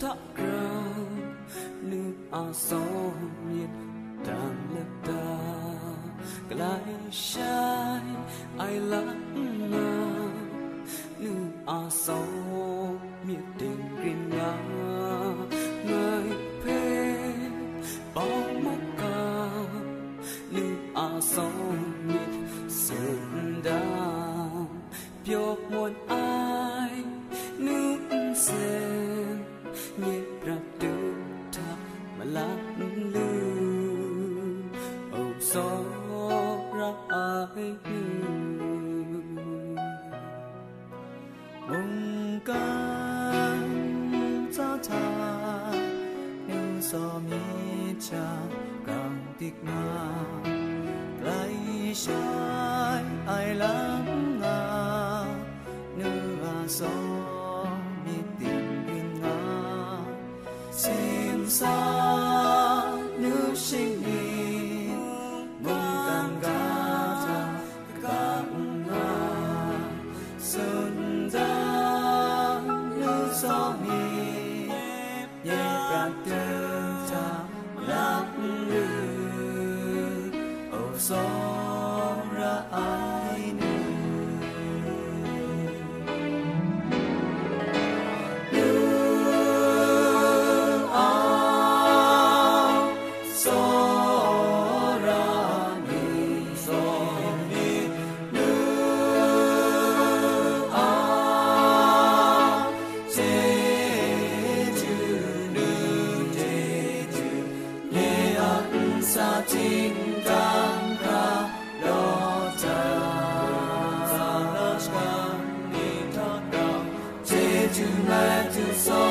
thắc ra nước sâu nhiệt tàn lệ ta lại trái ai lắng ngà nước sâu nhiệt tình riêng ngà ngày phê bao mắt ca nước sâu nhiệt sự đau biểu muôn ai nước xem nhịp ra từ ta mà lắng lưu âu gió ra ai mong can cha cha nếu so mi cha càng tiếc nga lại sai ai lắng nga nửa gió mi tình in nga xin xa nước sinh đi mong càng ga cha càng nga sơn ra nước gió mi nhẹ càng tương cha lắng lưu âu gió ra ai sa chính tăng ra lo cha sa la ska ni tha đạo chế chu ma tu so